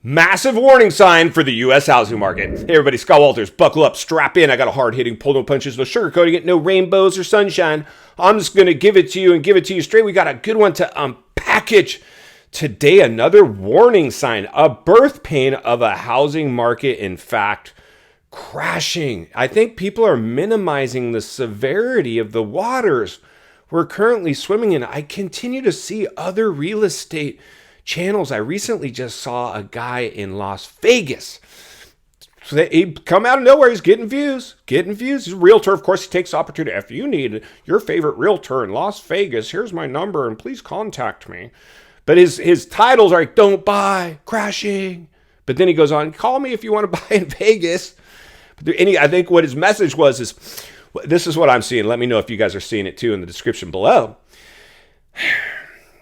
Massive warning sign for the U.S. housing market. Hey everybody, Scott Walters, buckle up, strap in. I got a hard-hitting, pull no punches, no sugarcoating it, no rainbows or sunshine. I'm just going to give it to you and give it to you straight. We got a good one to unpackage. Today, another warning sign, a birth pain of a housing market, in fact, crashing. I think people are minimizing the severity of the waters we're currently swimming in. I continue to see other real estate channels. I recently just saw a guy in Las Vegas. So he come out of nowhere. He's getting views. He's a realtor. Of course, he takes opportunity. If you need your favorite realtor in Las Vegas, here's my number and please contact me. But his titles are like, don't buy, crashing. But then he goes on, call me if you want to buy in Vegas. I think what his message was is, this is what I'm seeing. Let me know if you guys are seeing it too in the description below.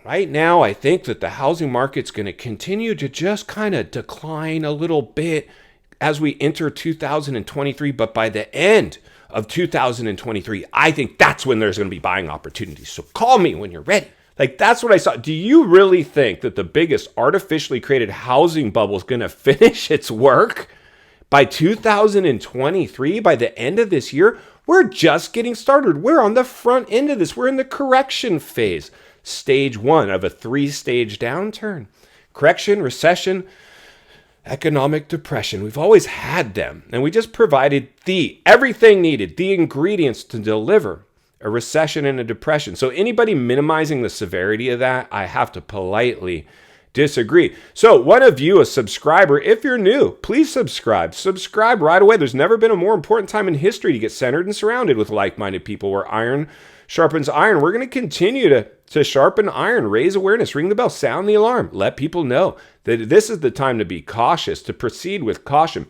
Right now, I think that the housing market's going to continue to just kind of decline a little bit as we enter 2023. But by the end of 2023, I think that's when there's going to be buying opportunities. So call me when you're ready. Like, that's what I saw. Do you really think that the biggest artificially created housing bubble is going to finish its work by 2023, by the end of this year? We're just getting started. We're on the front end of this. We're in the correction phase. Stage one of a 3-stage downturn. Correction, recession, economic depression. We've always had them. And we just provided everything needed, the ingredients to deliver a recession and a depression. So anybody minimizing the severity of that, I have to politely disagree. So one of you, a subscriber, if you're new, please subscribe. Subscribe right away. There's never been a more important time in history to get centered and surrounded with like-minded people where iron sharpens iron. We're going to continue to sharpen iron, raise awareness, ring the bell, sound the alarm, let people know that this is the time to be cautious, to proceed with caution.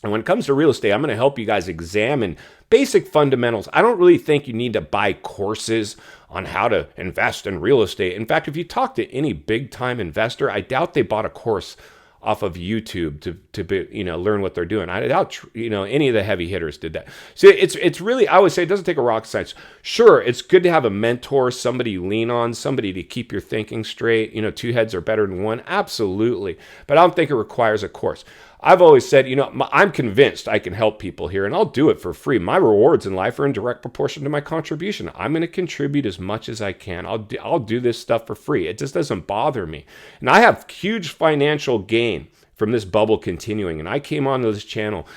And when it comes to real estate, I'm going to help you guys examine basic fundamentals. I don't really think you need to buy courses on how to invest in real estate. In fact, if you talk to any big-time investor, I doubt they bought a course off of YouTube to learn what they're doing. I doubt any of the heavy hitters did that. So it's really, I would say, it doesn't take a rocket science. Sure, it's good to have a mentor, somebody you lean on, somebody to keep your thinking straight. Two heads are better than one. Absolutely. But I don't think it requires a course. I've always said, I'm convinced I can help people here, and I'll do it for free. My rewards in life are in direct proportion to my contribution. I'm going to contribute as much as I can. I'll do this stuff for free. It just doesn't bother me. And I have huge financial gain from this bubble continuing. And I came onto this channel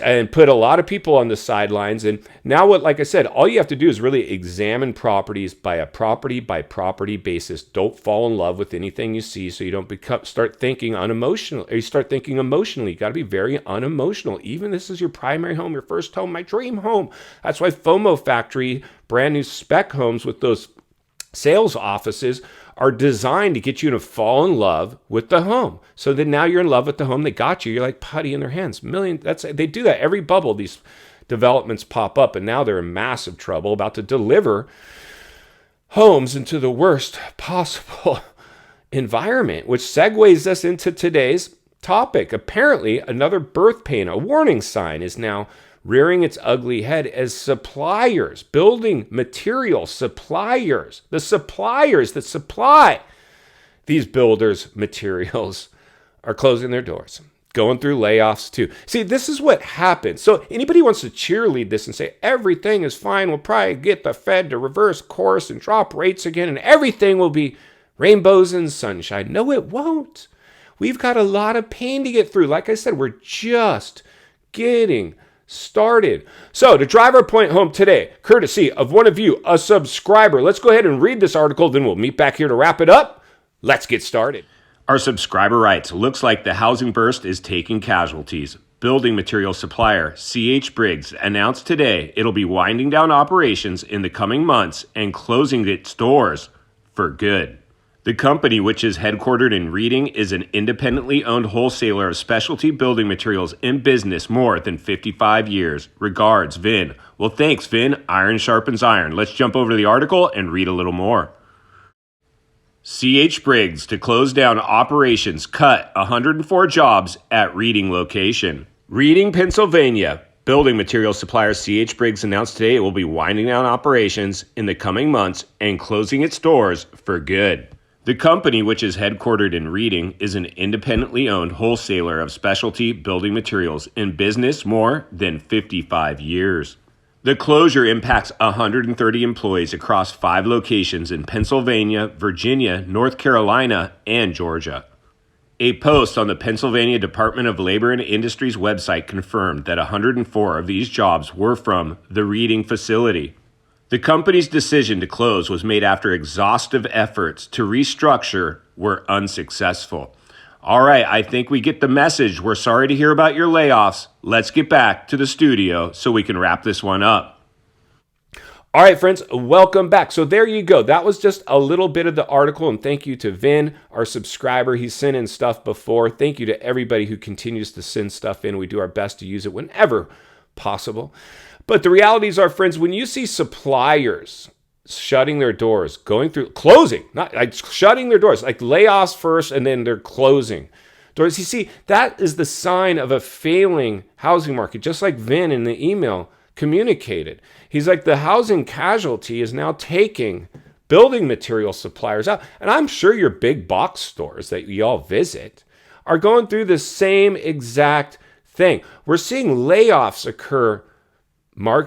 and put a lot of people on the sidelines. And now like I said, all you have to do is really examine properties by a property by property basis. Don't fall in love with anything you see, so you don't start thinking unemotional, or you start thinking emotionally. You got to be very unemotional. Even this is your primary home, your first home, my dream home. That's why FOMO Factory, brand new spec homes with those sales offices, are designed to get you to fall in love with the home. So then now you're in love with the home. They got you. You're like putty in their hands. They do that every bubble. These developments pop up, and now they're in massive trouble, about to deliver homes into the worst possible environment, which segues us into today's topic. Apparently, another birth pain, a warning sign, is now rearing its ugly head as suppliers, building material suppliers, the suppliers that supply these builders materials, are closing their doors, going through layoffs too. See, this is what happens. So anybody wants to cheerlead this and say everything is fine, we'll probably get the Fed to reverse course and drop rates again, and everything will be rainbows and sunshine. No, it won't. We've got a lot of pain to get through. Like I said, we're just getting started. So to drive our point home today, courtesy of one of you, a subscriber, let's go ahead and read this article, then we'll meet back here to wrap it up. Let's get started. Our subscriber writes, looks like the housing burst is taking casualties. Building material supplier C.H. Briggs announced today it'll be winding down operations in the coming months and closing its doors for good. The company, which is headquartered in Reading, is an independently owned wholesaler of specialty building materials in business more than 55 years. Regards, Vin. Well, thanks, Vin. Iron sharpens iron. Let's jump over to the article and read a little more. C.H. Briggs to close down operations, cut 104 jobs at Reading location. Reading, Pennsylvania. Building material supplier C.H. Briggs announced today it will be winding down operations in the coming months and closing its doors for good. The company, which is headquartered in Reading, is an independently owned wholesaler of specialty building materials in business more than 55 years. The closure impacts 130 employees across 5 locations in Pennsylvania, Virginia, North Carolina, and Georgia. A post on the Pennsylvania Department of Labor and Industries website confirmed that 104 of these jobs were from the Reading facility. The company's decision to close was made after exhaustive efforts to restructure were unsuccessful. All right, I think we get the message. We're sorry to hear about your layoffs. Let's get back to the studio so we can wrap this one up. All right, friends, welcome back. So there you go. That was just a little bit of the article, and thank you to Vin, our subscriber. He's sent in stuff before. Thank you to everybody who continues to send stuff in. We do our best to use it whenever possible. But the realities are, friends, when you see suppliers shutting their doors, closing, not like shutting their doors, like layoffs first and then they're closing doors. You see, that is the sign of a failing housing market, just like Vin in the email communicated. He's like, the housing casualty is now taking building material suppliers out. And I'm sure your big box stores that you all visit are going through the same exact thing. We're seeing layoffs occur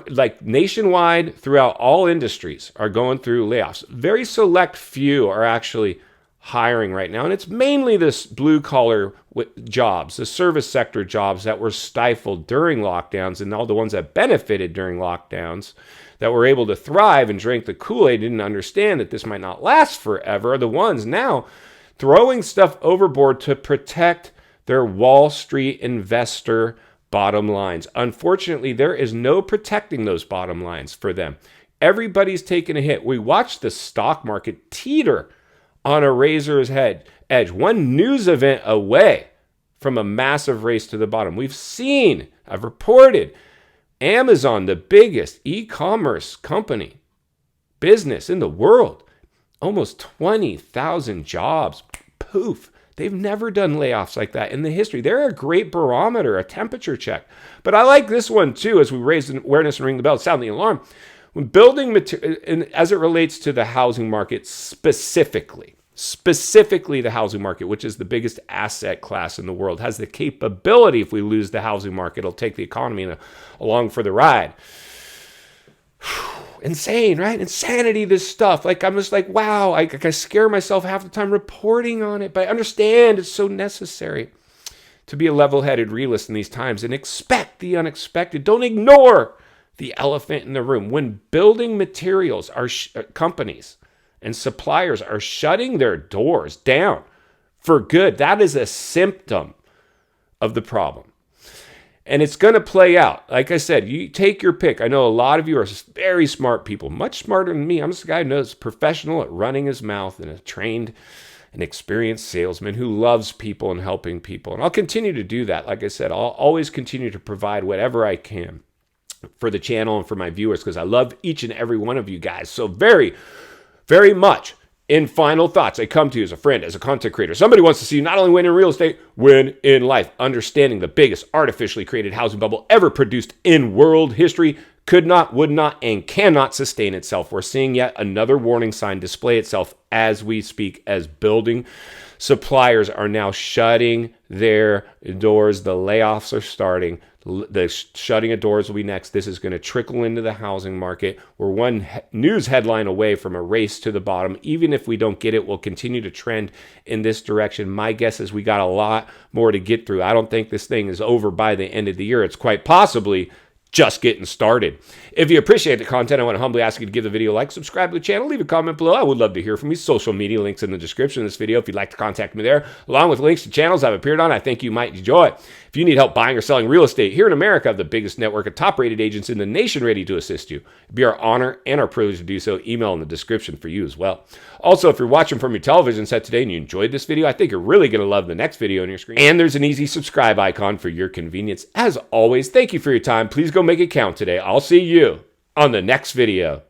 like nationwide throughout all industries are going through layoffs. Very select few are actually hiring right now. And it's mainly this blue collar jobs, the service sector jobs that were stifled during lockdowns, and all the ones that benefited during lockdowns that were able to thrive and drink the Kool-Aid, didn't understand that this might not last forever, are the ones now throwing stuff overboard to protect their Wall Street investor bottom lines. Unfortunately, there is no protecting those bottom lines for them. Everybody's taking a hit. We watched the stock market teeter on a razor's edge, one news event away from a massive race to the bottom. I've reported, Amazon, the biggest e-commerce business in the world, almost 20,000 jobs. Poof. They've never done layoffs like that in the history. They're a great barometer, a temperature check. But I like this one too, as we raise awareness and ring the bell, sound the alarm. When building material, and as it relates to the housing market specifically the housing market, which is the biggest asset class in the world, has the capability, if we lose the housing market, it'll take the economy along for the ride. Insane, right? Insanity, this stuff. Like, I'm just like, wow, I scare myself half the time reporting on it, but I understand it's so necessary to be a level-headed realist in these times and expect the unexpected. Don't ignore the elephant in the room. When building materials companies and suppliers are shutting their doors down for good, that is a symptom of the problem. And it's going to play out. Like I said, you take your pick. I know a lot of you are very smart people, much smarter than me. I'm just a guy who knows, professional at running his mouth and a trained and experienced salesman who loves people and helping people. And I'll continue to do that. Like I said, I'll always continue to provide whatever I can for the channel and for my viewers because I love each and every one of you guys so very, very much. In final thoughts, I come to you as a friend, as a content creator. Somebody wants to see you not only win in real estate, win in life. Understanding the biggest artificially created housing bubble ever produced in world history could not, would not, and cannot sustain itself. We're seeing yet another warning sign display itself as we speak, as building suppliers are now shutting their doors. The layoffs are starting. The shutting of doors will be next. This is going to trickle into the housing market. We're one news headline away from a race to the bottom. Even if we don't get it, we'll continue to trend in this direction. My guess is we got a lot more to get through. I don't think this thing is over by the end of the year. It's quite possibly just getting started. If you appreciate the content, I want to humbly ask you to give the video a like, subscribe to the channel, leave a comment below. I would love to hear from you. Social media links in the description of this video if you'd like to contact me there, along with links to channels I've appeared on I think you might enjoy. If you need help buying or selling real estate here in America, I have the biggest network of top-rated agents in the nation ready to assist you. It'd be our honor and our privilege to do so. Email in the description for you as well. Also, if you're watching from your television set today and you enjoyed this video, I think you're really going to love the next video on your screen. And there's an easy subscribe icon for your convenience. As always, thank you for your time. Please go make it count today. I'll see you on the next video.